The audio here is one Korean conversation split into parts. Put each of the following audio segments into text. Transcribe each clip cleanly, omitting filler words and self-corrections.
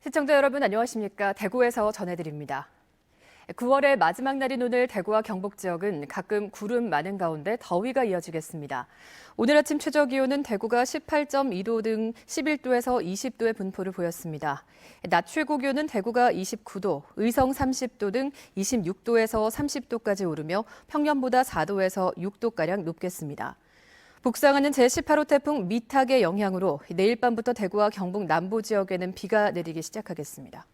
시청자 여러분 안녕하십니까? 대구에서 전해드립니다. 9월의 마지막 날인 오늘 대구와 경북 지역은 가끔 구름 많은 가운데 더위가 이어지겠습니다. 오늘 아침 최저 기온은 대구가 18.2도 등 11도에서 20도의 분포를 보였습니다. 낮 최고 기온은 대구가 29도, 의성 30도 등 26도에서 30도까지 오르며 평년보다 4도에서 6도가량 높겠습니다. 북상하는 제18호 태풍 미탁의 영향으로 내일 밤부터 대구와 경북 남부 지역에는 비가 내리기 시작하겠습니다.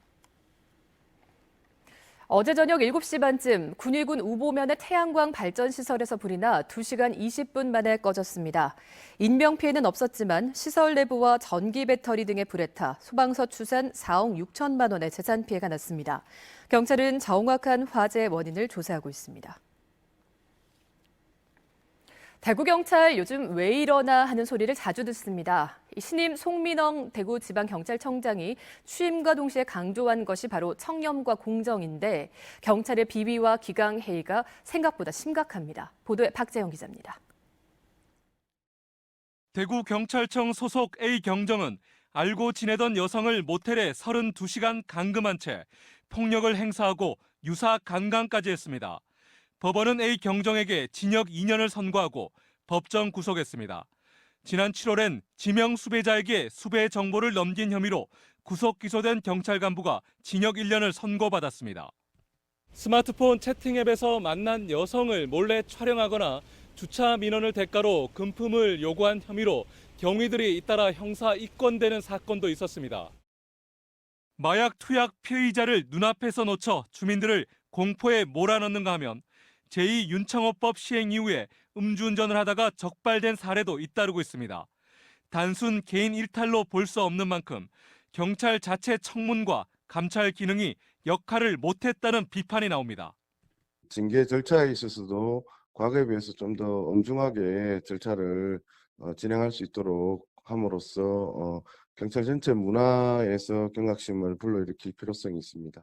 어제 저녁 7시 반쯤 군위군 우보면의 태양광 발전시설에서 불이 나 2시간 20분 만에 꺼졌습니다. 인명피해는 없었지만 시설 내부와 전기 배터리 등의 불에 타 소방서 추산 4억 6천만 원의 재산 피해가 났습니다. 경찰은 정확한 화재 원인을 조사하고 있습니다. 대구경찰 요즘 왜 이러나 하는 소리를 자주 듣습니다. 신임 송민영 대구지방경찰청장이 취임과 동시에 강조한 것이 바로 청렴과 공정인데 경찰의 비위와 기강회의가 생각보다 심각합니다. 보도에 박재영 기자입니다. 대구경찰청 소속 A경정은 알고 지내던 여성을 모텔에 32시간 감금한 채 폭력을 행사하고 유사 강간까지 했습니다. 법원은 A경정에게 징역 2년을 선고하고 법정 구속했습니다. 지난 7월엔 지명 수배자에게 수배 정보를 넘긴 혐의로 구속 기소된 경찰 간부가 징역 1년을 선고받았습니다. 스마트폰 채팅 앱에서 만난 여성을 몰래 촬영하거나 주차 민원을 대가로 금품을 요구한 혐의로 경위들이 잇따라 형사 입건되는 사건도 있었습니다. 마약 투약 피의자를 눈앞에서 놓쳐 주민들을 공포에 몰아넣는가 하면 제2윤창호법 시행 이후에 음주운전을 하다가 적발된 사례도 잇따르고 있습니다. 단순 개인 일탈로 볼 수 없는 만큼 경찰 자체 청문과 감찰 기능이 역할을 못했다는 비판이 나옵니다. 징계 절차에 있어서도 과거에 비해서 좀 더 엄중하게 절차를 진행할 수 있도록 함으로써 경찰 전체 문화에서 경각심을 불러일으킬 필요성이 있습니다.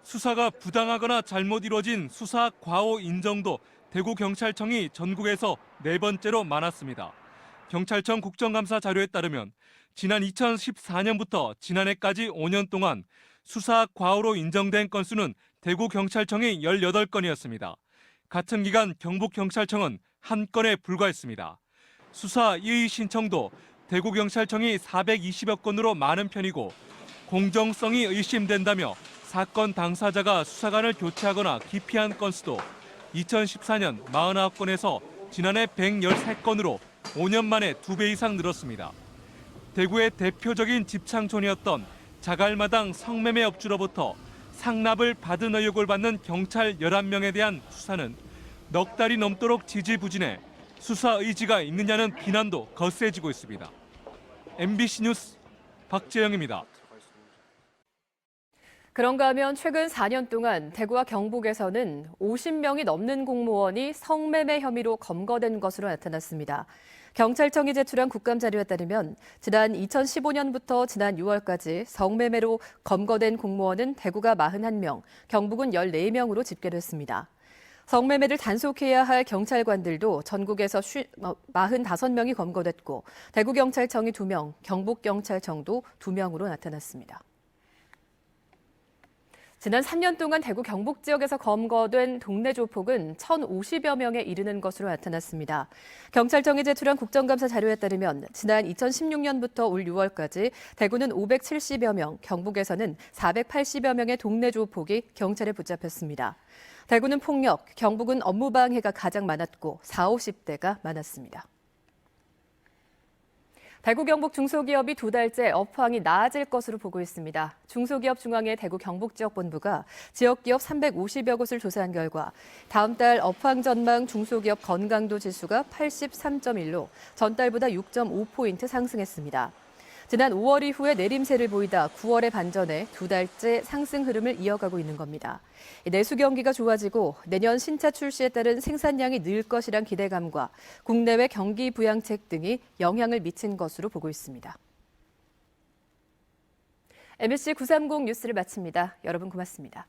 수사가 부당하거나 잘못 이루어진 수사 과오 인정도 대구경찰청이 전국에서 4번째로 많았습니다. 경찰청 국정감사 자료에 따르면 지난 2014년부터 지난해까지 5년 동안 수사 과오로 인정된 건수는 대구경찰청이 18건이었습니다. 같은 기간 경북경찰청은 1건에 불과했습니다. 수사 이의 신청도 대구경찰청이 420여 건으로 많은 편이고 공정성이 의심된다며 사건 당사자가 수사관을 교체하거나 기피한 건수도 2014년 49건에서 지난해 113건으로 5년 만에 2배 이상 늘었습니다. 대구의 대표적인 집창촌이었던 자갈마당 성매매 업주로부터 상납을 받은 의혹을 받는 경찰 11명에 대한 수사는 넉 달이 넘도록 지지부진해 수사 의지가 있느냐는 비난도 거세지고 있습니다. MBC 뉴스 박재영입니다. 그런가 하면 최근 4년 동안 대구와 경북에서는 50명이 넘는 공무원이 성매매 혐의로 검거된 것으로 나타났습니다. 경찰청이 제출한 국감 자료에 따르면 지난 2015년부터 지난 6월까지 성매매로 검거된 공무원은 대구가 41명, 경북은 14명으로 집계됐습니다. 성매매를 단속해야 할 경찰관들도 전국에서 45명이 검거됐고 대구경찰청이 2명, 경북경찰청도 2명으로 나타났습니다. 지난 3년 동안 대구 경북 지역에서 검거된 동네 조폭은 1,050여 명에 이르는 것으로 나타났습니다. 경찰청이 제출한 국정감사 자료에 따르면 지난 2016년부터 올 6월까지 대구는 570여 명, 경북에서는 480여 명의 동네 조폭이 경찰에 붙잡혔습니다. 대구는 폭력, 경북은 업무방해가 가장 많았고 40, 50대가 많았습니다. 대구 경북 중소기업이 2달째 업황이 나아질 것으로 보고 있습니다. 중소기업중앙회 대구 경북지역본부가 지역기업 350여 곳을 조사한 결과 다음 달 업황 전망 중소기업 건강도 지수가 83.1로 전달보다 6.5포인트 상승했습니다. 지난 5월 이후에 내림세를 보이다 9월에 반전해 2달째 상승 흐름을 이어가고 있는 겁니다. 내수 경기가 좋아지고 내년 신차 출시에 따른 생산량이 늘 것이란 기대감과 국내외 경기 부양책 등이 영향을 미친 것으로 보고 있습니다. MBC 930 뉴스를 마칩니다. 여러분 고맙습니다.